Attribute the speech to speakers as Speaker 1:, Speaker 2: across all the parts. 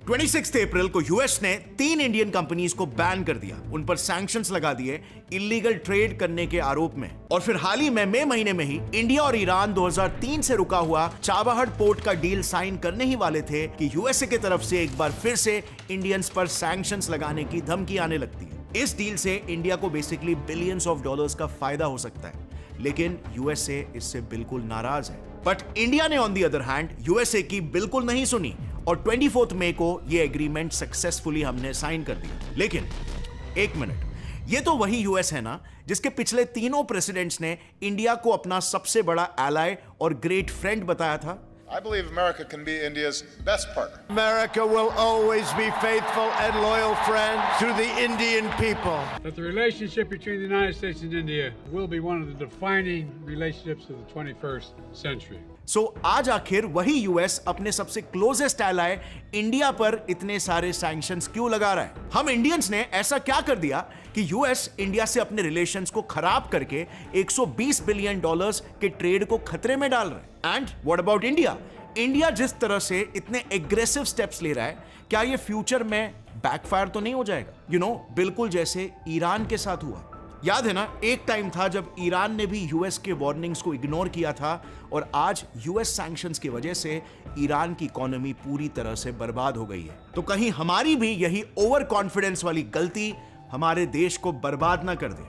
Speaker 1: 26 अप्रैल को यूएस ने 3 Indian companies को बैन कर दिया, उन पर सैंक्शंस लगा दिए इलीगल ट्रेड करने के आरोप में। और फिर हाल ही में मई महीने में ही इंडिया और ईरान 2003 से रुका हुआ चाबहार पोर्ट का डील साइन करने ही वाले थे कि यूएसए की तरफ से एक बार फिर से इंडियंस पर सैंक्शंस लगाने की धमकी आने लगती है। इस डील से इंडिया को बेसिकली बिलियंस ऑफ डॉलर्स का फायदा हो सकता है, लेकिन यूएसए इससे बिल्कुल नाराज है। बट इंडिया ने on the other hand USA की बिल्कुल नहीं सुनी और 24 मई को यह एग्रीमेंट सक्सेसफुली हमने साइन कर दिया। लेकिन एक मिनट, ये तो वही यूएस है ना जिसके पिछले तीनों प्रेसिडेंट्स ने इंडिया को अपना सबसे बड़ा एलाय और ग्रेट फ्रेंड बताया था।
Speaker 2: I believe America can be India's best partner.
Speaker 3: America will always be faithful and loyal friend to the Indian people.
Speaker 4: That the relationship between the United States and India will be one of the defining relationships of the 21st century.
Speaker 1: सो आज आखिर वही US अपने सबसे closest alloy India पर इतने सारे sanctions क्यों लगा रहा है? हम इंडियंस ने ऐसा क्या कर दिया कि यूएस इंडिया से अपने रिलेशंस को खराब करके 120 बिलियन डॉलर्स के ट्रेड को खतरे में डाल रहा है? And what about India? India जिस तरह से इतने एग्रेसिव स्टेप्स ले रहा है, क्या ये फ्यूचर में बैकफायर तो नहीं हो जाएगा? बिल्कुल जैसे ईरान के साथ हुआ। याद है ना, एक टाइम था जब ईरान ने भी यूएस के वार्निंग्स को इग्नोर किया था और आज यूएस सैंक्शंस की वजह से ईरान की इकोनॉमी पूरी तरह से बर्बाद हो गई है। तो कहीं हमारी भी यही ओवर कॉन्फिडेंस वाली गलती हमारे देश को बर्बाद ना कर दे।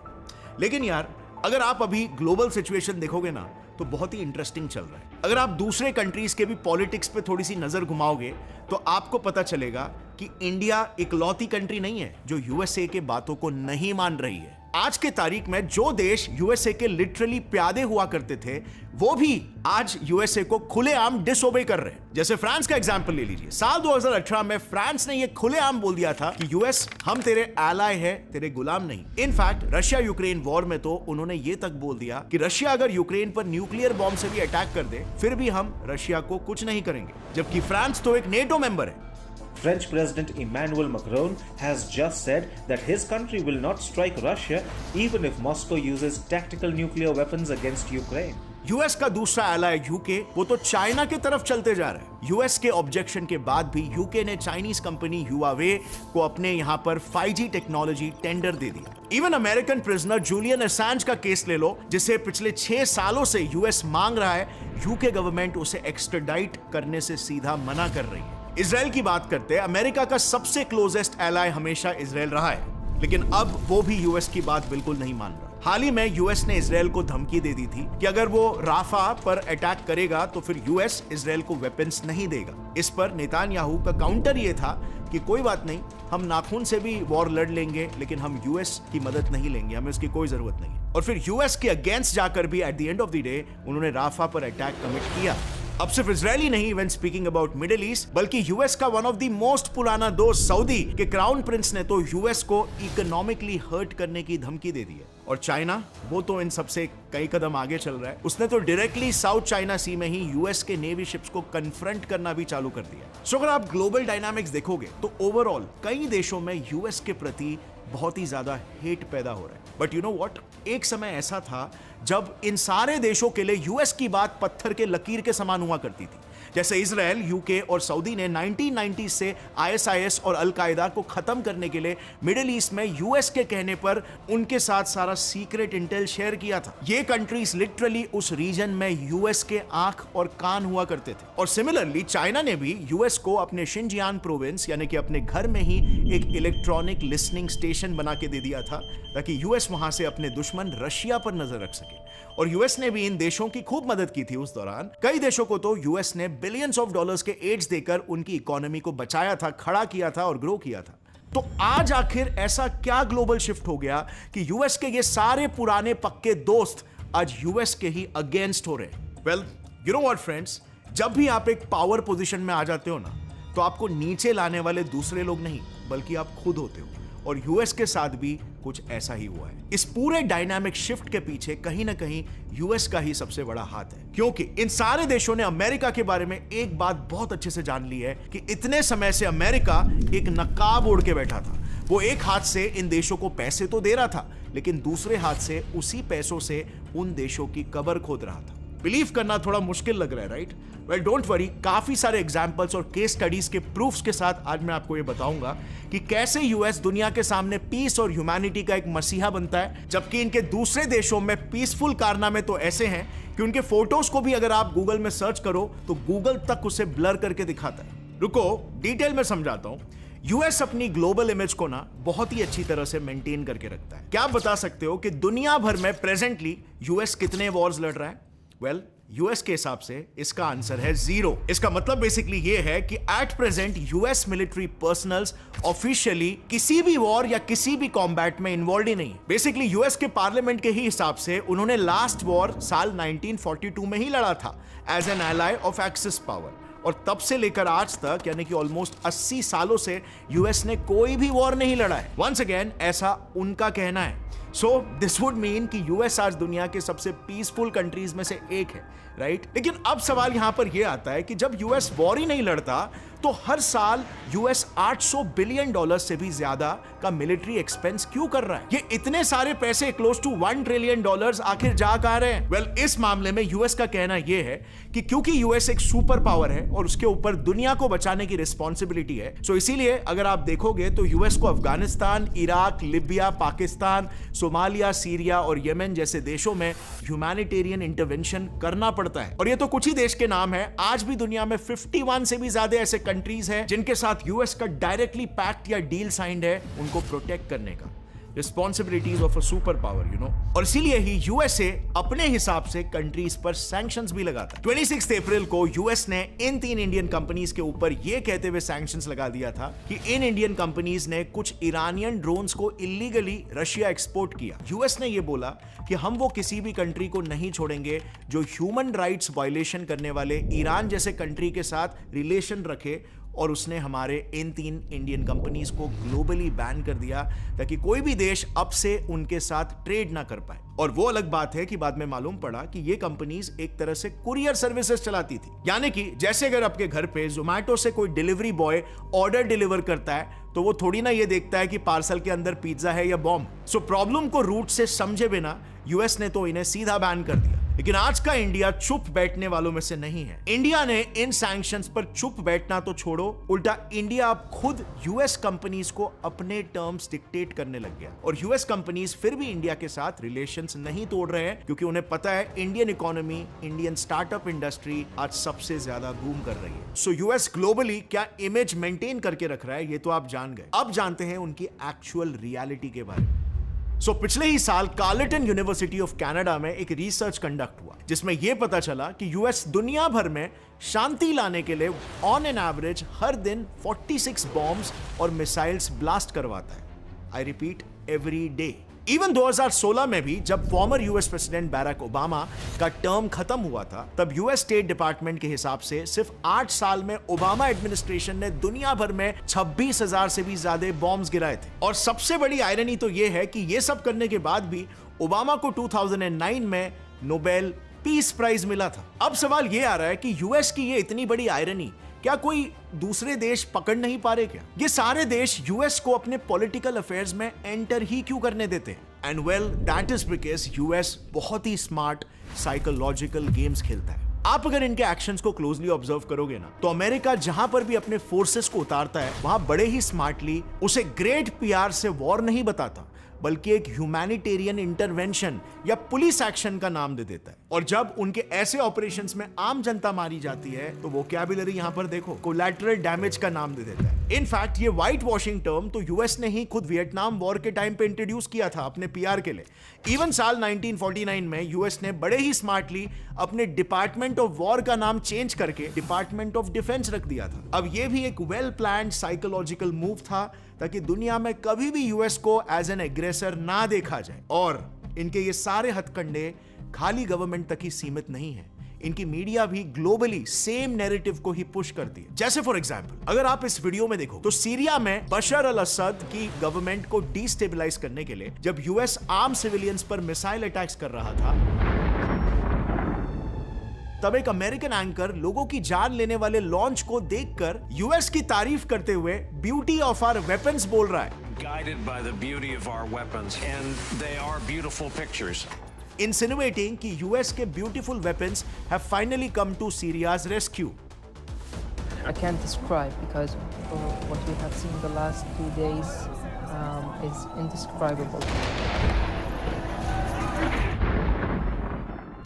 Speaker 1: लेकिन यार, अगर आप अभी ग्लोबल सिचुएशन देखोगे ना तो बहुत ही इंटरेस्टिंग चल रहा है। अगर आप दूसरे कंट्रीज के भी पॉलिटिक्स पे थोड़ी सी नजर घुमाओगे तो आपको पता चलेगा कि इंडिया इकलौती कंट्री नहीं है जो यूएसए के बातों को नहीं मान रही है। आज के तारीख में जो देश यूएसए के लिटरली प्यादे हुआ करते थे, वो भी आज यूएसए को खुलेआम डिसओबे कर रहे हैं। जैसे फ्रांस का एग्जांपल ले लीजिए। साल 2018 में फ्रांस ने ये खुलेआम बोल दिया था कि यूएस हम तेरे एलाय है, तेरे गुलाम नहीं। इनफैक्ट रशिया यूक्रेन वॉर में तो उन्होंने ये तक बोल दिया कि रशिया अगर यूक्रेन पर न्यूक्लियर बॉम्ब से भी अटैक कर दे, फिर भी हम रशिया को कुछ नहीं करेंगे, जबकि फ्रांस तो एक नेटो मेंबर है।
Speaker 5: French President Emmanuel Macron has just said that his country will not strike Russia even if Moscow uses tactical nuclear weapons against Ukraine.
Speaker 1: US का दूसरा एलाय यूके, वो तो चाइना की तरफ चलते जा रहा है। यूएस के ऑब्जेक्शन के बाद भी यूके ने चाइनीज कंपनी हुआवे को अपने यहां पर 5G टेक्नोलॉजी टेंडर दे दिया। Even American prisoner Julian Assange का केस ले लो, जिसे पिछले 6 सालों से यूएस मांग रहा है, यूके गवर्नमेंट उसे एक्स्ट्राडाइट करने से सीधा मना कर रही है। इजराइल की बात करते हैं, अमेरिका का सबसे क्लोजेस्ट एलाय हमेशा इजराइल रहा है, लेकिन अब वो भी यूएस की बात बिल्कुल नहीं मान रहा। हाल ही में यूएस ने इजराइल को धमकी दे दी थी कि अगर वो राफा पर अटैक करेगा तो फिर यूएस इजराइल को वेपन्स नहीं देगा। इस पर नेतान्याहू का काउंटर ये था कि कोई बात नहीं, हम नाखून से भी वॉर लड़ लेंगे, लेकिन हम यूएस की मदद नहीं लेंगे, हमें उसकी कोई जरूरत नहीं। और फिर यूएस के अगेंस्ट जाकर भी at the end of the day उन्होंने राफा पर अटैक कमिट किया। अब सिर्फ इजरायली नहीं, when speaking about middle east, बल्कि यूएस का वन ऑफ द मोस्ट पुराना दोस्त सऊदी के क्राउन प्रिंस ने तो यूएस को इकोनॉमिकली हर्ट करने की धमकी दे दी है। और चाइना, वो तो इन सबसे कई कदम आगे चल रहा है। उसने तो डायरेक्टली साउथ चाइना सी में ही यूएस के नेवी शिप्स को कन्फ्रंट करना भी चालू कर दिया। सो अगर आप ग्लोबल डायनामिक्स देखोगे तो ओवरऑल कई देशों में यूएस के प्रति बहुत ही ज्यादा हेट पैदा हो रहा है। बट यू नो व्हाट, एक समय ऐसा था जब इन सारे देशों के लिए यूएस की बात पत्थर के लकीर के समान हुआ करती थी। जैसे इजराइल, यूके और सऊदी ने 1990 से आईएसआईएस और अलकायदा को खत्म करने के लिए मिडिल ईस्ट में यूएस के कहने पर उनके साथ सारा सीक्रेट इंटेल शेयर किया था। ये कंट्रीज लिटरली उस रीजन में यूएस के आंख और कान हुआ करते थे। और सिमिलरली चाइना ने भी यूएस को अपने शिनजियांग प्रोविंस यानी कि अपने घर में ही एक इलेक्ट्रॉनिक लिसनिंग स्टेशन बना के दे दिया था, ताकि यूएस वहां से अपने दुश्मन रशिया पर नजर रख सके। और यूएस ने भी इन देशों की खूब मदद की थी उस दौरान। कई देशों को तो यूएस ने बिलियंस ऑफ डॉलर्स के एड्स देकर उनकी इकोनॉमी को बचाया था, खड़ा किया था और ग्रो किया था। तो आज आखिर ऐसा क्या ग्लोबल शिफ्ट हो गया कि यूएस के ये सारे पुराने पक्के दोस्त आज यूएस के ही अगेंस्ट हो रहे? Well, you know what friends, जब भी आप एक पावर पोजीशन में आ जाते हो ना, तो आपको नीचे लाने वाले दूसरे लोग नहीं बल्कि आप खुद होते हो। और यूएस के साथ भी कुछ ऐसा ही हुआ है। इस पूरे डायनामिक शिफ्ट के पीछे कहीं ना कहीं यूएस का ही सबसे बड़ा हाथ है, क्योंकि इन सारे देशों ने अमेरिका के बारे में एक बात बहुत अच्छे से जान ली है कि इतने समय से अमेरिका एक नकाब ओढ़ के बैठा था। वो एक हाथ से इन देशों को पैसे तो दे रहा था, लेकिन दूसरे हाथ से उसी पैसों से उन देशों की कब्र खोद रहा था। बिलीव करना थोड़ा मुश्किल लग रहा है, राइट? वेल डोंट वरी, काफी सारे एग्जांपल्स और केस स्टडीज के प्रूफ्स के साथ आज मैं आपको ये बताऊंगा कि कैसे यूएस दुनिया के सामने पीस और ह्यूमैनिटी का एक मसीहा बनता है, जबकि इनके दूसरे देशों में पीसफुल कारनामे तो ऐसे हैं कि उनके फोटोज को भी अगर आप गूगल में सर्च करो तो गूगल तक उसे ब्लर करके दिखाता है। रुको, डिटेल में समझाता हूं। यूएस अपनी ग्लोबल इमेज को ना बहुत ही अच्छी तरह से मेंटेन करके रखता है। क्या आप बता सकते हो कि दुनिया भर में प्रेजेंटली यूएस कितने वॉर्स लड़ रहा है? वेल, यूएस के हिसाब से इसका आंसर है 0। इसका मतलब बेसिकली ये है कि at present US military personnels officially किसी भी वॉर या किसी भी कॉम्बैट में इन्वॉल्व ही नहीं है। बेसिकली यूएस के पार्लियामेंट के ही हिसाब से उन्होंने लास्ट वॉर साल 1942 में ही लड़ा था as an ally of axis power, और तब से लेकर आज तक यानी कि ऑलमोस्ट 80 सालों से यूएस ने कोई भी वॉर नहीं लड़ा है। वंस अगेन ऐसा उनका कहना है। सो दिस वुड मीन कि यूएस आज दुनिया के सबसे पीसफुल कंट्रीज में से एक है, राइट? लेकिन अब सवाल यहां पर यह आता है कि जब यूएस वॉर ही नहीं लड़ता तो हर साल यूएस $800 बिलियन से भी ज्यादा का मिलिट्री एक्सपेंस क्यों कर रहा है? ये इतने सारे पैसे क्लोज टू $1 ट्रिलियन आखिर जा कहां रहे हैं? वेल, इस मामले में यूएस का कहना यह है कि क्योंकि यूएस एक सुपर पावर है और उसके ऊपर दुनिया को बचाने की रिस्पॉन्सिबिलिटी है, सो इसीलिए अगर आप देखोगे तो यूएस को Afghanistan, Iraq, Libya, Pakistan, Somalia, Syria और येमेन जैसे देशों में ह्यूमैनिटेरियन इंटरवेंशन करना पड़ता है। और ये तो कुछ ही देश के नाम है। आज भी दुनिया में 51 से भी ज्यादा ऐसे कंट्रीज हैं जिनके साथ यूएस का डायरेक्टली पैक्ट या डील साइंड है उनको प्रोटेक्ट करने का। Responsibilities of a super power, you know. और इसीलिए ही यूएसए अपने हिसाब से कंट्रीज पर सैंक्शंस भी लगाता है। 26 अप्रैल को यूएस ने इन 3 इंडियन कंपनीज के ऊपर यह कहते हुए सैंक्शंस लगा दिया था कि इन इंडियन कंपनीज ने कुछ ईरानियन ड्रोन्स को इलीगली रशिया एक्सपोर्ट किया। यूएस ने यह बोला कि हम वो किसी भी कंट्री को नहीं छोड़ेंगे जो ह्यूमन राइट्स वायलेशन करने वाले ईरान जैसे कंट्री के साथ रिलेशन रखे, और उसने हमारे इन 3 इंडियन कंपनीज को ग्लोबली बैन कर दिया ताकि कोई भी देश अब से उनके साथ ट्रेड ना कर पाए। और वो अलग बात है कि बाद में मालूम पड़ा कि ये कंपनीज एक तरह से कुरियर सर्विसेज चलाती थी, यानी कि जैसे अगर आपके घर पे जोमैटो से कोई डिलीवरी बॉय ऑर्डर डिलीवर करता है तो वो थोड़ी ना ये देखता है कि पार्सल के अंदर पिज्जा है या बॉम्ब। सो प्रॉब्लम को रूट से समझे बिना यूएस ने तो इन्हें सीधा बैन कर दिया। लेकिन आज का इंडिया चुप बैठने वालों में से नहीं है। इंडिया ने इन सैंक्शंस पर चुप बैठना तो छोड़ो, उल्टा इंडिया अब खुद यूएस कंपनीज को अपने टर्म्स डिक्टेट करने लग गया। और यूएस कंपनीज फिर भी इंडिया के साथ रिलेशंस नहीं तोड़ रहे हैं क्योंकि उन्हें पता है Indian economy, Indian startup industry आज सबसे ज्यादा बूम कर रही है। सो यूएस ग्लोबली क्या इमेज मेंटेन करके रख रहा है ये तो आप जान गए। अब जानते हैं उनकी एक्चुअल रियलिटी के बारे में। सो पिछले ही साल कार्लेटन यूनिवर्सिटी ऑफ कनाडा में एक रिसर्च कंडक्ट हुआ जिसमें यह पता चला कि यूएस दुनिया भर में शांति लाने के लिए ऑन एन एवरेज हर दिन 46 बॉम्ब्स और मिसाइल्स ब्लास्ट करवाता है। I repeat, every day. Even 2016 में भी जब फॉर्मर यूएस प्रेसिडेंट बैराक ओबामा का टर्म खत्म हुआ था, तब यूएस स्टेट डिपार्टमेंट के हिसाब से सिर्फ 8 साल में ओबामा एडमिनिस्ट्रेशन ने दुनिया भर में 26,000 से भी ज्यादा बॉम्ब्स गिराए थे। और सबसे बड़ी आयरनी तो यह है कि यह सब करने के बाद भी ओबामा को 2009 में नोबेल पीस प्राइज मिला था। अब सवाल यह आ रहा है कि यूएस की ये इतनी बड़ी आयरनी क्या कोई दूसरे देश पकड़ नहीं पा रहे क्या? ये सारे देश यूएस को अपने पॉलिटिकल अफेयर्स में एंटर ही क्यों करने देते हैं? And well, that is because US बहुत ही स्मार्ट साइकोलॉजिकल गेम्स खेलता है। आप अगर इनके एक्शंस को क्लोजली ऑब्जर्व करोगे ना, तो अमेरिका जहां पर भी अपने फोर्सेस को उतारता है वहां बड़े ही स्मार्टली उसे ग्रेट पीआर से वॉर नहीं बताता, बल्कि एक ह्यूमैनिटेरियन इंटरवेंशन या पुलिस एक्शन का नाम दे देता है। और जब उनके ऐसे ऑपरेशंस में आम जनता मारी जाती है तो वोकैबुलरी यहां पर देखो, कोलैटरल डैमेज का नाम दे देता है। इनफैक्ट ये व्हाइट वॉशिंग टर्म तो यूएस ने ही खुद वियतनाम वॉर के टाइम पे इंट्रोड्यूस किया था अपने पीआर के लिए। इवन साल 1949 में यूएस ने बड़े ही स्मार्टली अपने डिपार्टमेंट ऑफ वॉर का नाम चेंज करके डिपार्टमेंट ऑफ डिफेंस रख दिया था। अब ये भी एक वेल प्लान्ड साइकोलॉजिकल मूव था ताकि दुनिया में कभी भी यूएस को एज एन एग्रेसर ना देखा जाए। और इनके ये सारे हथकंडे खाली गवर्नमेंट तक ही सीमित नहीं है, इनकी मीडिया भी ग्लोबली सेम नैरेटिव को ही पुश करती है। जैसे फॉर एग्जांपल अगर आप इस वीडियो में देखो तो सीरिया में बशर अल असद की गवर्नमेंट को डिस्टेबलाइज करने के लिए जब यूएस आर्म सिविलियंस पर मिसाइल अटैक्स कर रहा था, तब एक अमेरिकन एंकर लोगों की जान लेने वाले लॉन्च को देखकर यूएस की तारीफ करते हुए ब्यूटी ऑफ आवर वेपन्स बोल रहा है।
Speaker 6: Guided by the beauty of our weapons, and they are beautiful pictures.
Speaker 1: insinuating कि US के beautiful weapons have finally come to Syria's rescue.
Speaker 6: I can't describe because what we have seen the last 2 days is indescribable.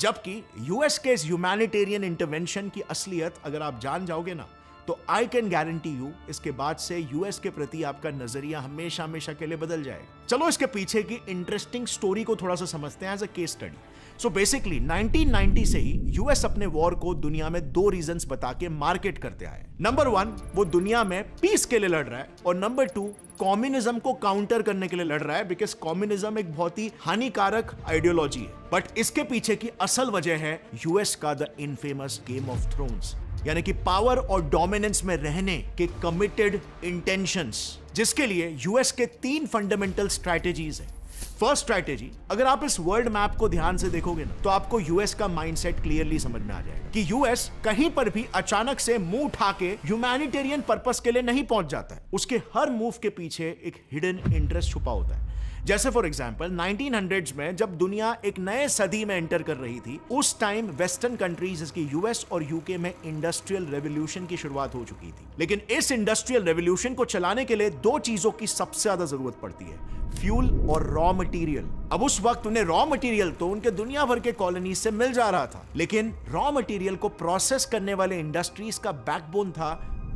Speaker 1: जबकि US के इस humanitarian intervention की असलियत अगर आप जान जाओगे ना, तो आई कैन गारंटी यू इसके बाद से यूएस के प्रति आपका नजरिया हमेशा हमेशा के लिए बदल जाएगा। चलो इसके पीछे की इंटरेस्टिंग स्टोरी को थोड़ा सा समझते हैं as a case study. So basically 1990 से ही यूएस अपने वॉर को दुनिया में 2 रीजंस बता के मार्केट करते आए। नंबर 1, वो दुनिया में पीस के लिए लड़ रहा है, और नंबर 2, कम्युनिज्म को काउंटर करने के लिए लड़ रहा है, बिकॉज कम्युनिज्म एक बहुत ही हानिकारक आइडियोलॉजी है। बट इसके पीछे की असल वजह है यूएस का the infamous game of thrones, यानी कि पावर और डोमिनेंस में रहने के कमिटेड इंटेंशंस, जिसके लिए यूएस के 3 फंडामेंटल स्ट्रैटेजीज है। फर्स्ट स्ट्रैटेजी, अगर आप इस वर्ल्ड मैप को ध्यान से देखोगे ना, तो आपको यूएस का माइंडसेट क्लियरली समझ में आ जाएगा कि यूएस कहीं पर भी अचानक से मुंह उठा के ह्यूमैनिटेरियन पर्पस के लिए नहीं पहुंच जाता है। उसके हर मूव के पीछे एक हिडन इंटरेस्ट छुपा होता है। जैसे फॉर एग्जांपल 1900s में जब दुनिया एक नए सदी में एंटर कर रही थी, उस टाइम वेस्टर्न कंट्रीज जैसे यूएस और यूके में इंडस्ट्रियल रेवोल्यूशन की शुरुआत हो चुकी थी। लेकिन इस इंडस्ट्रियल रेवोल्यूशन को चलाने के लिए 2 चीजों की सबसे ज्यादा जरूरत पड़ती है, फ्यूल और रॉ मटेरियल। अब उस वक्त उन्हें रॉ मटेरियल तो उनके दुनिया भर के कॉलोनीज से मिल जा रहा था, लेकिन रॉ मटेरियल को प्रोसेस करने वाले इंडस्ट्रीज का बैकबोन था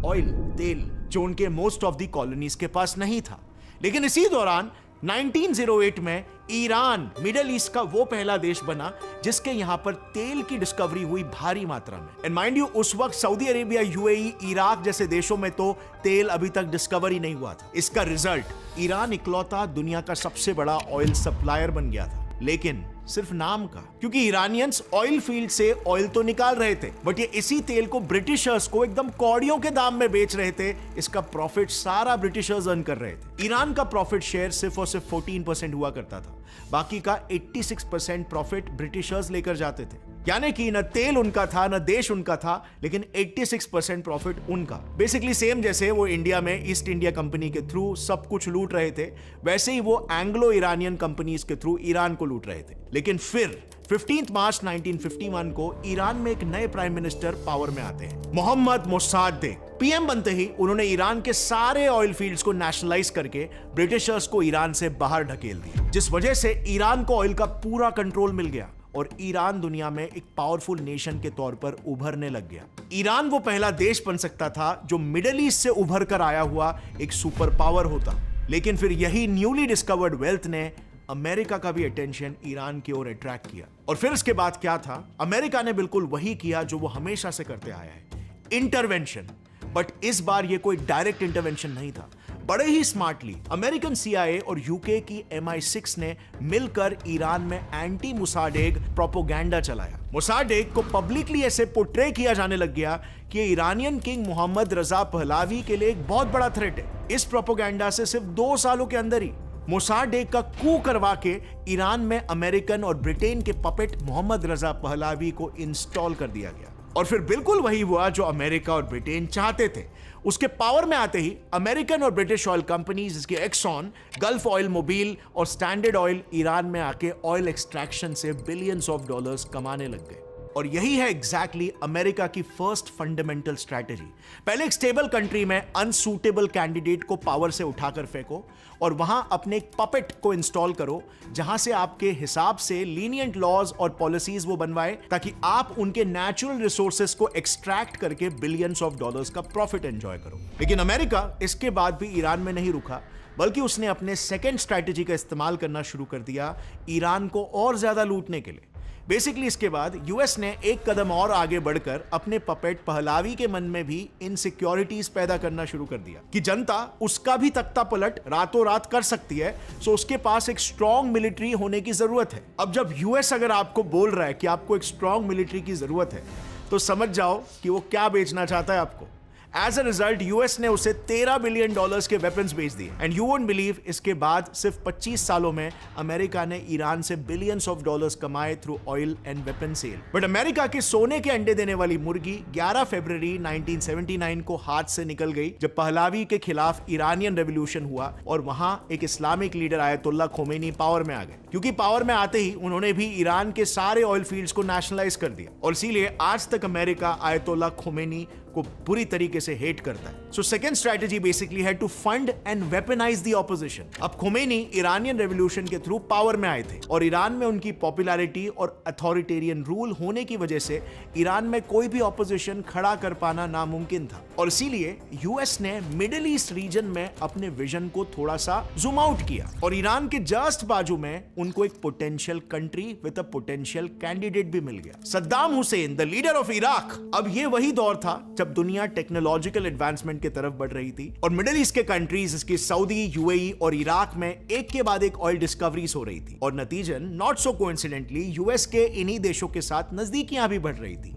Speaker 1: ऑयल, तेल, जो उनके मोस्ट ऑफ द कॉलोनीज के पास नहीं था। लेकिन इसी दौरान 1908 में ईरान मिडिल ईस्ट का वो पहला देश बना जिसके यहां पर तेल की डिस्कवरी हुई भारी मात्रा में। एंड माइंड यू, उस वक्त सऊदी अरेबिया, यूएई, इराक जैसे देशों में तो तेल अभी तक डिस्कवर ही नहीं हुआ था। इसका रिजल्ट, ईरान इकलौता दुनिया का सबसे बड़ा ऑयल सप्लायर बन गया था, लेकिन सिर्फ नाम का, क्योंकि ईरानियंस ऑयल फील्ड से ऑयल तो निकाल रहे थे, बट ये इसी तेल को ब्रिटिशर्स को एकदम कौड़ियों के दाम में बेच रहे थे। इसका प्रॉफिट सारा ब्रिटिशर्स अर्न कर रहे थे। ईरान का प्रॉफिट शेयर सिर्फ और सिर्फ 14% हुआ करता था, बाकी का 86% प्रॉफिट ब्रिटिशर्स लेकर जाते थे। यानी कि न तेल उनका था, न देश उनका था, लेकिन 86% प्रॉफिट उनका। बेसिकली सेम जैसे वो इंडिया में ईस्ट इंडिया कंपनी के थ्रू सब कुछ लूट रहे थे, वैसे ही वो एंग्लो ईरानियन कंपनीज के थ्रू ईरान को लूट रहे थे। लेकिन फिर 15 मार्च 1951 को ईरान में एक नए प्राइम मिनिस्टर पावर में आते हैं, मोहम्मद मोसाद्देक। पीएम बनते ही उन्होंने ईरान के सारे ऑयल फील्ड्स को नेशनलाइज करके ब्रिटिशर्स को ईरान से बाहर ढकेल दिया, जिस वजह से ईरान को ऑयल का पूरा कंट्रोल मिल गया और ईरान दुनिया में एक पावरफुल नेशन के तौर पर उभरने लग गया। ईरान वो पहला देश बन सकता था जो मिडिल ईस्ट से उभर कर आया हुआ एक सुपर पावर होता। लेकिन फिर यही न्यूली डिस्कवर्ड वेल्थ ने अमेरिका का भी अटेंशन ईरान की ओर अट्रैक्ट किया। और फिर इसके बाद क्या था, अमेरिका ने बिल्कुल वही किया जो वो हमेशा से करते आया है, इंटरवेंशन। बट इस बार ये कोई डायरेक्ट इंटरवेंशन नहीं था। बड़े ही स्मार्टली अमेरिकन CIA और यूके की MI6 ने मिलकर ईरान में एंटी मुसाडेक प्रोपोगेंडा चलाया। मुसाडेक को पब्लिकली ऐसे पोर्ट्रे किया जाने लग गया कि ईरानियन किंग मोहम्मद रजा पहलावी के लिए एक बहुत बड़ा थ्रेट है। इस प्रोपोगेंडा से सिर्फ 2 सालों के अंदर ही मोसाडेक का कू करवा के ईरान में अमेरिकन और ब्रिटेन के पपेट मोहम्मद रजा पहलावी को इंस्टॉल कर दिया गया। और फिर बिल्कुल वही हुआ जो अमेरिका और ब्रिटेन चाहते थे। उसके पावर में आते ही अमेरिकन और ब्रिटिश ऑयल कंपनीज जिसकी एक्सॉन, गल्फ ऑयल, मोबिल और स्टैंडर्ड ऑयल ईरान में आके ऑयल एक्सट्रैक्शन से बिलियंस ऑफ डॉलर्स कमाने लग गए। और यही है एग्जैक्टली अमेरिका की फर्स्ट फंडामेंटल स्ट्रैटेजी। पहले एक स्टेबल कंट्री में अनसूटेबल कैंडिडेट को पावर से उठाकर फेंको और वहां अपने एक पपेट को इंस्टॉल करो, जहां से आपके हिसाब से लीनियंट लॉज और पॉलिसीज वो बनवाए ताकि आप उनके नेचुरल रिसोर्सेज को एक्सट्रैक्ट करके बिलियंस ऑफ डॉलर्स का प्रॉफिट एंजॉय करो। लेकिन अमेरिका इसके बाद भी ईरान में नहीं रुका, बल्कि उसने अपने सेकेंड स्ट्रैटेजी का इस्तेमाल करना शुरू कर दिया ईरान को और ज्यादा लूटने के लिए। बेसिकली इसके बाद यूएस ने एक कदम और आगे बढ़कर अपने पपेट पहलावी के मन में भी इनसिक्योरिटीज पैदा करना शुरू कर दिया कि जनता उसका भी तख्ता पलट रातों रात कर सकती है, सो उसके पास एक स्ट्रॉन्ग मिलिट्री होने की जरूरत है। अब जब यूएस अगर आपको बोल रहा है कि आपको एक स्ट्रॉन्ग मिलिट्री की जरूरत है, तो समझ जाओ कि वो क्या बेचना चाहता है आपको। एज अ रिजल्ट यूएस ने उसे $13 बिलियन के वेपन्स बेच दिए। एंड यू वोंट बिलीव, इसके बाद सिर्फ 25 सालों में अमेरिका ने ईरान से बिलियंस ऑफ डॉलर्स कमाए through oil and weapon sale. But America के सोने के अंडे देने वाली मुर्गी 11 फरवरी 1979 को हाथ से निकल गई, जब पहलवी के खिलाफ ईरानियन रेवोल्यूशन हुआ और वहां एक Islamic leader ayatollah Khomeini power में आ गए। क्योंकि पावर में आते ही उन्होंने भी ईरान के सारे ऑयल फील्ड्स को नेशनलाइज कर दिया, और इसीलिए आज तक अमेरिका आयतुल्ला खोमेनी को बुरी तरीके से हेट करता है। सो सेकंड स्ट्रेटजी बेसिकली है to fund and weaponize the opposition. अब खोमेनी ईरानियन रेवोल्यूशन के थ्रू पावर में आए थे, और ईरान में उनकी पॉपुलैरिटी और अथॉरिटेरियन रूल होने की वजह से ईरान में कोई भी ऑपोजिशन खड़ा कर पाना नामुमकिन था, और इसीलिए यूएस ने मिडिल ईस्ट रीजन में अपने विजन को थोड़ा सा जूम आउट किया, और ईरान के जस्ट बाजू में उनको एक potential country with a potential candidate भी मिल गया, Saddam Hussain, the leader of Iraq. अब ये वही दौर था जब दुनिया टेक्नोलॉजिकल एडवांसमेंट की तरफ बढ़ रही थी, और मिडिल ईस्ट के कंट्रीज इसके सऊदी, यूएई और इराक में एक के बाद एक ऑयल डिस्कवरीज हो रही थी, और नतीजन नॉट सो कोइंसिडेंटली यूएस के इन्हीं देशों के साथ नजदीकियां भी बढ़ रही थी।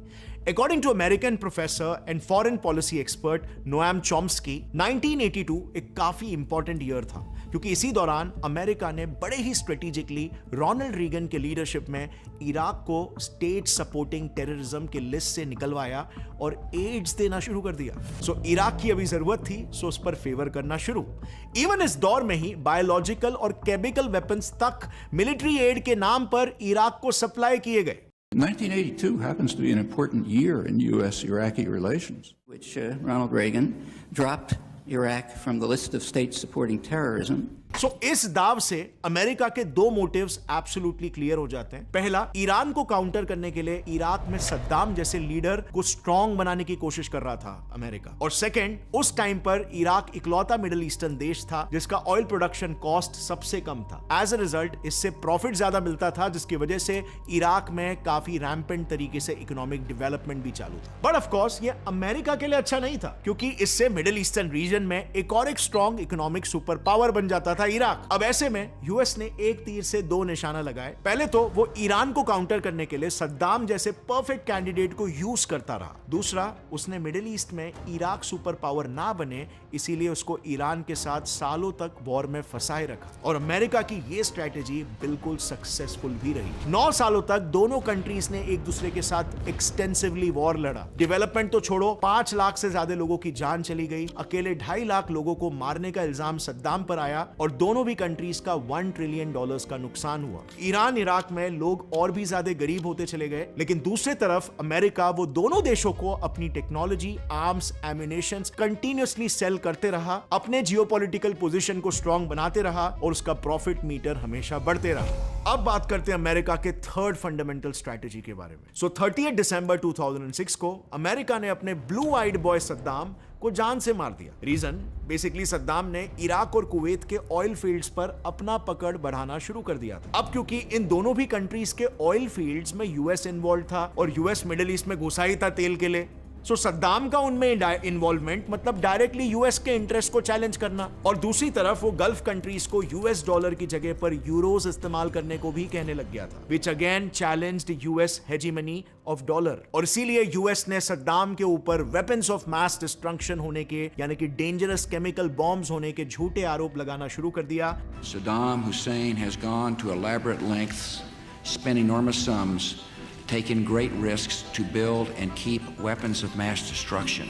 Speaker 1: According to American professor and foreign policy expert Noam Chomsky, 1982 एक काफी इंपॉर्टेंट ईयर था, क्योंकि इसी दौरान अमेरिका ने बड़े ही स्ट्रेटेजिकली रोनाल्ड रीगन के लीडरशिप में इराक को स्टेट सपोर्टिंग टेररिज्म के लिस्ट से निकलवाया और एड्स देना शुरू कर दिया। सो इराक की अभी जरूरत थी, सो उस पर फेवर करना शुरू। इवन इस दौर में ही बायोलॉजिकल और केमिकल वेपन्स तक मिलिट्री एड के नाम पर इराक को सप्लाई किए गए।
Speaker 7: 1982 happens to be an important year in U.S.-Iraqi relations, which Ronald Reagan dropped Iraq from the list of states supporting terrorism.
Speaker 1: सो इस दाव से अमेरिका के दो मोटिव्स एब्सोल्युटली क्लियर हो जाते हैं। पहला, ईरान को काउंटर करने के लिए इराक में सद्दाम जैसे लीडर को स्ट्रॉन्ग बनाने की कोशिश कर रहा था अमेरिका, और सेकंड, उस टाइम पर इराक इकलौता मिडिल ईस्टर्न देश था जिसका ऑयल प्रोडक्शन कॉस्ट सबसे कम था। एज अ रिजल्ट इससे प्रॉफिट ज्यादा मिलता था, जिसकी वजह से इराक में काफी रैम्पेंट तरीके से इकोनॉमिक डेवलपमेंट भी चालू था। बट ऑफ कोर्स ये अमेरिका के लिए अच्छा नहीं था, क्योंकि इससे मिडिल ईस्टर्न रीजन में एक और एक स्ट्रॉन्ग इकोनॉमिक सुपर पावर बन जाता था इराक। अब ऐसे में यूएस ने एक तीर से दो निशाना लगाए। पहले तो वो ईरान को काउंटर करने के लिए सद्दाम जैसे परफेक्ट कैंडिडेट को यूज करता रहा। दूसरा, उसने मिडिल ईस्ट में इराक सुपर पावर ना बने, इसीलिए उसको ईरान के साथ सालों तक वॉर में फंसाए रखा, और अमेरिका की ये स्ट्रेटेजी बिल्कुल सक्सेसफुल भी रही। 9 सालों तक दोनों कंट्रीज ने एक दूसरे के साथ एक्सटेंसिवली वॉर लड़ा। डेवलपमेंट तो छोड़ो, 5 लाख से ज्यादा लोगों की जान चली गई, अकेले 2.5 लाख लोगों को मारने का इल्जाम सद्दाम पर आया, और दोनों भी कंट्रीज का $1 ट्रिलियन का नुकसान हुआ। ईरान इराक में लोग और भी ज्यादा गरीब होते चले गए, लेकिन दूसरी तरफ अमेरिका वो दोनों देशों को अपनी technology, arms, ammunition continuously sale करते रहा, अपने जियोपॉलिटिकल पोजीशन को स्ट्रॉन्ग बनाते रहा, और उसका प्रॉफिट मीटर हमेशा बढ़ते रहा। अब बात करते हैं अमेरिका के थर्ड फंडामेंटल स्ट्रेटेजी के बारे में। सो 30 दिसंबर 2006 को अमेरिका ने अपने ब्लू आइड बॉय सद्दाम को जान से मार दिया। रीजन, बेसिकली सद्दाम ने इराक और कुवैत के ऑयल फील्ड्स पर अपना पकड़ बढ़ाना शुरू कर दिया था। अब क्योंकि इन दोनों भी कंट्रीज के ऑयल फील्ड्स में यूएस इन्वॉल्व था, और यूएस मिडिल ईस्ट में घुसा ही था तेल के लिए, सो सद्दाम का उनमें इन्वॉल्वमेंट मतलब डायरेक्टली यूएस के इंटरेस्ट को चैलेंज करना, और दूसरी तरफ वो गल्फ कंट्रीज को यूएस डॉलर की जगह पर यूरोज इस्तेमाल करने को भी कहने लग गया था, which again challenged US hegemony of dollar. और इसीलिए यूएस ने सद्दाम के ऊपर वेपन्स ऑफ मास डिस्ट्रक्शन होने के, यानी कि डेंजरस केमिकल बॉम्ब्स होने के झूठे आरोप लगाना शुरू कर दिया।
Speaker 8: Saddam Hussein has gone to elaborate lengths, spent enormous sums, taken great risks to build and keep weapons of mass destruction.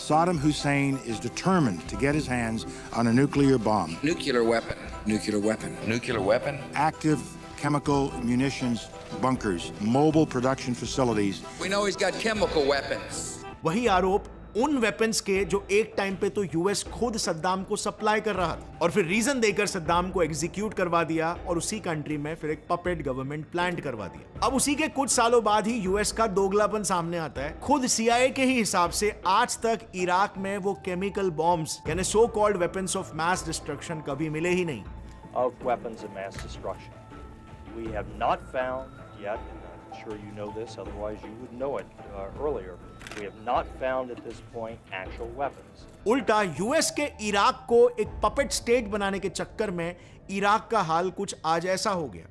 Speaker 9: Saddam Hussein is determined to get his hands on a nuclear bomb.
Speaker 8: Nuclear weapon. Nuclear weapon. Nuclear weapon.
Speaker 9: Active chemical munitions bunkers, mobile production facilities.
Speaker 8: We know he's got chemical weapons.
Speaker 1: वही आरोप उन weapons के जो एक time पे तो US खुद सद्दाम को सप्लाई कर रहा था, और फिर रीजन देकर सद्दाम को एग्जीक्यूट करवा दिया, और उसी कंट्री में फिर एक पपेट गवर्नमेंट प्लांट करवा दिया। अब उसी के कुछ सालों बाद ही यूएस का दोगलापन सामने आता है। खुद सीआईए के ही हिसाब से आज तक इराक में वो केमिकल बॉम्ब्स यानी so called weapons of mass destruction कभी मिले ही नहीं।
Speaker 10: Of weapons of mass destruction. We have not found yet, and I'm sure you know this, otherwise you would know it earlier. We have not found at this point actual weapons.
Speaker 1: उल्टा US के Iraq को एक puppet state बनाने के चक्कर में Iraq का हाल कुछ आज ऐसा हो गया।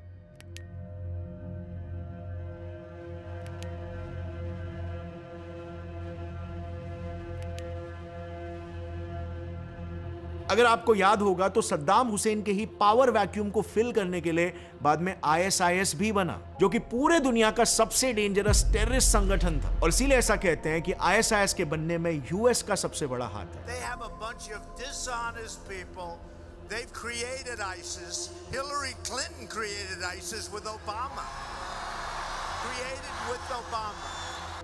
Speaker 1: अगर आपको याद होगा तो सद्दाम हुसैन के ही पावर वैक्यूम को फिल करने के लिए बाद में ISIS भी बना, जो कि पूरे दुनिया का सबसे डेंजरस टेररिस्ट संगठन था। और इसीलिए ऐसा कहते हैं कि ISIS के बनने में US का सबसे बड़ा हाथ है।
Speaker 3: They have a bunch of dishonest people. They've created ISIS. Hillary Clinton created ISIS with Obama. Created with Obama.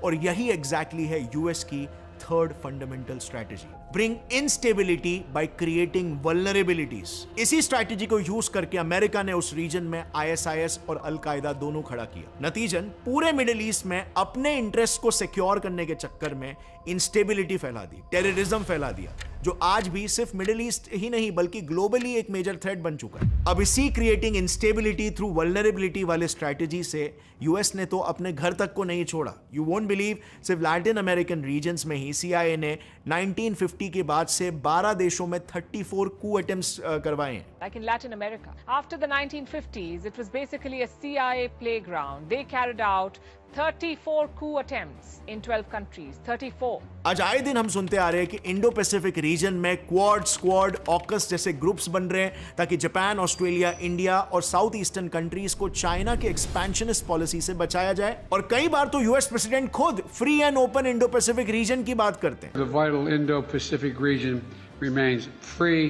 Speaker 1: और यही एग्जैक्टली है यूएस की third fundamental strategy, bring instability by creating vulnerabilities. इसी स्ट्रैटेजी को यूज करके America ने उस reason में ISIS और अल-कायदा दोनों खड़ा किया। नतीजन पूरे मिडिल ईस्ट में अपने इंटरेस्ट को सिक्योर करने के चक्कर में इंस्टेबिलिटी फैला दी, टेररिज्म फैला दिया, जो आज भी सिर्फ मिडिल ईस्ट ही नहीं बल्कि ग्लोबली एक मेजर थ्रेट बन चुका है। अब इसी क्रिएटिंग इंस्टेबिलिटी थ्रू वल्नरेबिलिटी वाले स्ट्रैटेजी से यूएस ने तो अपने घर तक को नहीं छोड़ा। यू वोंट बिलीव, सिर्फ लैटिन अमेरिकन रीजन्स में ही CIA ने 1950 के बाद से 12 देशों में 34 कू अटेम्प्ट्स करवाए हैं।
Speaker 11: Like in Latin America, after the 1950s, it was basically a CIA playground. They carried out 34 coup attempts in 12 countries. 34.
Speaker 1: आज आए दिन हम सुनते आ रहे हैं कि इंडो पैसिफिक रीजन में क्वाड, स्क्वाड, ऑकस जैसे ग्रुप्स बन रहे हैं ताकि जापान, ऑस्ट्रेलिया, इंडिया और साउथ ईस्टर्न कंट्रीज को चाइना के एक्सपेंशनिस्ट पॉलिसी से बचाया जाए। और कई बार तो यूएस प्रेसिडेंट खुद free and open Indo Pacific region की बात करते हैं।
Speaker 4: The vital Indo-Pacific region remains free,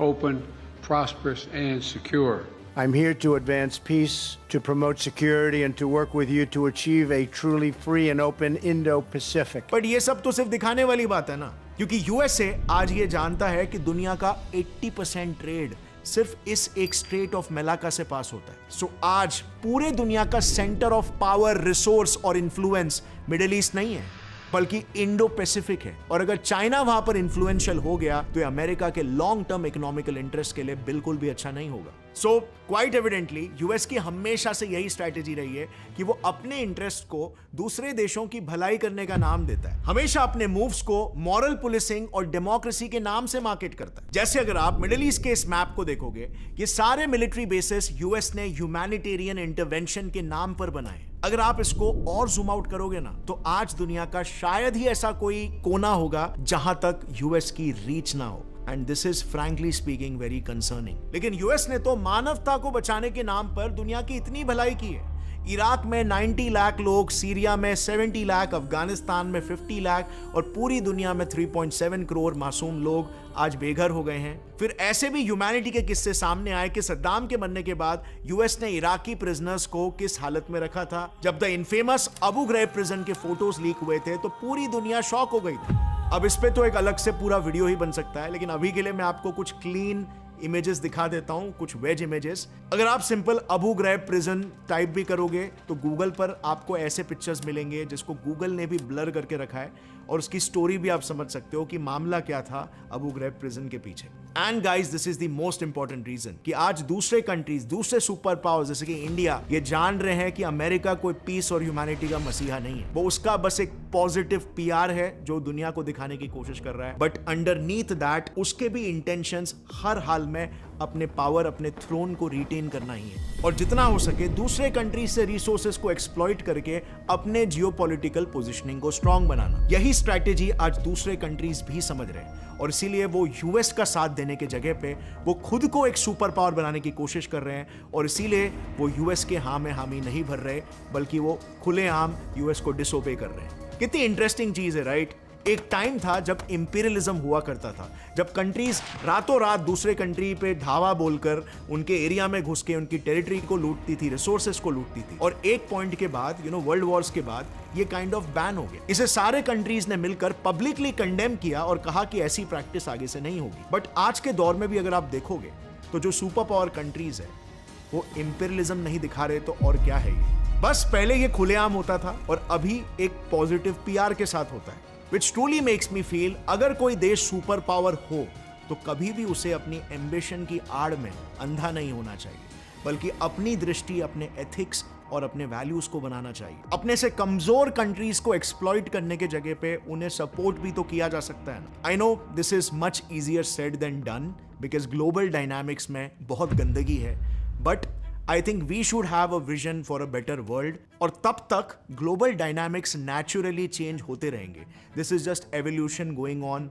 Speaker 4: open, prosperous, and secure.
Speaker 3: I'm here to advance peace, to promote security, and to work with you to achieve a truly free and open Indo-Pacific.
Speaker 1: But ये सब तो सिर्फ दिखाने वाली बात है ना, क्योंकि यूएसए आज ये जानता है कि दुनिया का 80% ट्रेड सिर्फ इस एक स्ट्रेट ऑफ मेलाका से पास होता है। सो आज पूरे दुनिया का सेंटर ऑफ पावर, रिसोर्स और इन्फ्लुएंस मिडिल ईस्ट नहीं है बल्कि इंडो पैसिफिक है। और अगर चाइना वहां पर इन्फ्लुएंशियल हो गया तो अमेरिका के लॉन्ग टर्म इकोनॉमिकल इंटरेस्ट के लिए बिल्कुल भी अच्छा नहीं होगा। सो क्वाइट एविडेंटली यूएस की हमेशा से यही स्ट्रैटेजी रही है कि वो अपने इंटरेस्ट को दूसरे देशों की भलाई करने का नाम देता है, हमेशा अपने मूव्स को मॉरल पुलिसिंग और डेमोक्रेसी के नाम से मार्केट करता है। जैसे अगर आप मिडिल ईस्ट के इस मैप को देखोगे, ये सारे मिलिट्री बेसिस यूएस ने ह्यूमैनिटेरियन इंटरवेंशन के नाम पर बनाए। अगर आप इसको और जूम आउट करोगे ना तो आज दुनिया का शायद ही ऐसा कोई कोना होगा जहां तक यूएस की रीच ना हो। And this is frankly speaking very concerning. लेकिन यूएस ने तो मानवता को बचाने के नाम पर दुनिया की इतनी भलाई की है। इराक में 90 लाख लोग, सीरिया में 70 लाख, अफगानिस्तान में 50 लाख और पूरी दुनिया में 3.7 करोड़ मासूम लोग आज बेघर हो गए हैं। फिर ऐसे भी ह्यूमैनिटी के किस्से सामने आए कि सद्दाम के मरने के बाद यूएस ने इराकी प्रिजनर्स को किस हालत में रखा था। जब the infamous Abu Ghraib prison के फोटोज लीक हुए थे तो पूरी दुनिया शॉक हो गई थी। अब इस पे तो एक अलग से पूरा वीडियो ही बन सकता है, लेकिन अभी के लिए मैं आपको कुछ क्लीन इमेजेस दिखा देता हूं, कुछ वेज इमेजेस। अगर आप simple Abu Ghraib prison type भी करोगे तो गूगल पर आपको ऐसे पिक्चर्स मिलेंगे जिसको गूगल ने भी ब्लर करके रखा है और उसकी स्टोरी भी आप समझ सकते हो कि मामला क्या था अबू ग्रैब प्रिजन के पीछे। And guys, this is the most important reason कि आज दूसरे कंट्रीज, दूसरे सुपर पावर्स जैसे कि इंडिया, ये जान रहे हैं कि अमेरिका कोई पीस और ह्यूमैनिटी का मसीहा नहीं है। वो उसका बस एक पॉजिटिव PR है जो दुनिया को दिखाने की कोशिश कर रहा है। बट अंडरनीथ दैट उसके भी इंटेंशंस हर हाल में अपने पावर, अपने थ्रोन को रिटेन करना ही है और जितना हो सके दूसरे कंट्रीज से रिसोर्सेज को एक्सप्लॉइट करके अपने जियोपॉलिटिकल पोजीशनिंग को स्ट्रांग बनाना। यही स्ट्रैटेजी आज दूसरे कंट्रीज भी समझ रहे हैं और इसीलिए वो यूएस का साथ देने के जगह पे वो खुद को एक सुपर पावर बनाने की कोशिश कर रहे हैं और इसीलिए वो यूएस के हाँ में हामी नहीं भर रहे बल्कि वो खुलेआम यूएस को डिसोबे कर रहे हैं। कितनी इंटरेस्टिंग चीज है, राइट? एक टाइम था जब इंपीरियलिज्म हुआ करता था, जब कंट्रीज रातों रात दूसरे कंट्री पे धावा बोलकर उनके एरिया में घुस के उनकी टेरिटरी को लूटती थी, रिसोर्सेज को लूटती थी और एक पॉइंट के बाद वर्ल्ड वॉर्स के बाद ये काइंड ऑफ बैन हो गया। इसे सारे कंट्रीज ने मिलकर पब्लिकली कंडेम किया और कहा कि ऐसी प्रैक्टिस आगे से नहीं होगी। बट आज के दौर में भी अगर आप देखोगे तो जो सुपर पावर कंट्रीज है वो इंपीरियलिज्म नहीं दिखा रहे तो और क्या है ये? बस पहले ये खुलेआम होता था और अभी एक पॉजिटिव PR के साथ होता है। Which truly makes me feel अगर कोई देश सुपर पावर हो तो कभी भी उसे अपनी एम्बिशन की आड़ में अंधा नहीं होना चाहिए, बल्कि अपनी दृष्टि अपने एथिक्स और अपने वैल्यूज को बनाना चाहिए। अपने से कमजोर कंट्रीज को एक्सप्लॉइट करने के जगह पे उन्हें सपोर्ट भी तो किया जा सकता है ना। I know this is much easier said than done because global dynamics में बहुत गंदगी है, but I think we should have a vision for a better world और तब तक global dynamics naturally change होते रहेंगे। This is just evolution going on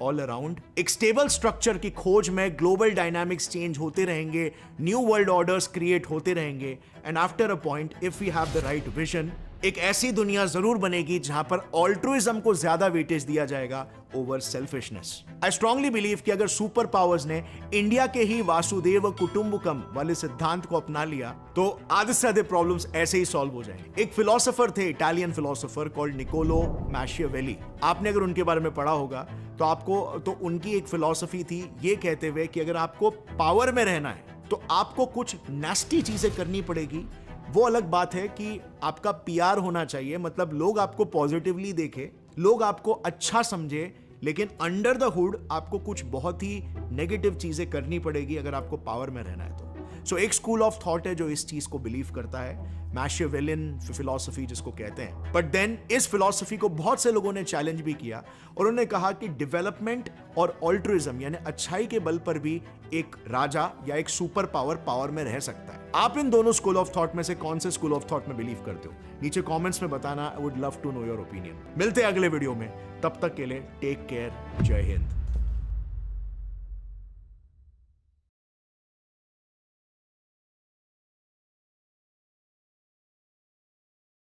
Speaker 1: all around. एक स्टेबल स्ट्रक्चर की खोज में ग्लोबल डायनामिक्स चेंज होते रहेंगे, न्यू वर्ल्ड ऑर्डर्स क्रिएट होते रहेंगे, and after a point if we have the right vision, एक ऐसी दुनिया जरूर बनेगी जहां पर ऑल्ट्रुइज्म को ज्यादा वेटेज दिया जाएगा over selfishness. I strongly believe कि अगर सुपर पावर्स ने इंडिया के ही वासुदेव कुटुंबकम वाले सिद्धांत को अपना लिया तो आधे से आधे प्रॉब्लम्स ऐसे ही सॉल्व हो जाएंगे। एक फिलोसोफर थे, इटालियन फिलोसोफर कॉल्ड निकोलो मैशियावेली। आपने अगर उनके बारे में पढ़ा होगा तो आपको तो उनकी एक फिलॉसफी थी ये कहते हुए कि अगर आपको पावर में रहना है तो आपको कुछ नेस्टी चीजें करनी पड़ेगी। वो अलग बात है कि आपका पीआर होना चाहिए, मतलब लोग आपको पॉजिटिवली देखे, लोग आपको अच्छा समझे, लेकिन अंडर द हुड आपको कुछ बहुत ही नेगेटिव चीजें करनी पड़ेगी अगर आपको पावर में रहना है तो। सो एक स्कूल ऑफ थॉट है जो इस चीज को बिलीव करता है, मैशियावेलियन फिलॉसफी जिसको कहते हैं। बट देन इस फिलॉसफी को बहुत से लोगों ने चैलेंज भी किया और उन्होंने कहा कि डेवलपमेंट और ऑल्ट्रुइज्म यानी अच्छाई के बल पर भी एक राजा या एक सुपर पावर में रह सकता है। आप इन दोनों स्कूल ऑफ थॉट में से कौन से स्कूल ऑफ थॉट में बिलीव करते हो? नीचे कमेंट्स में बताना। I would love to know your opinion. मिलते हैं अगले वीडियो में, तब तक के लिए टेक केयर, जय हिंद।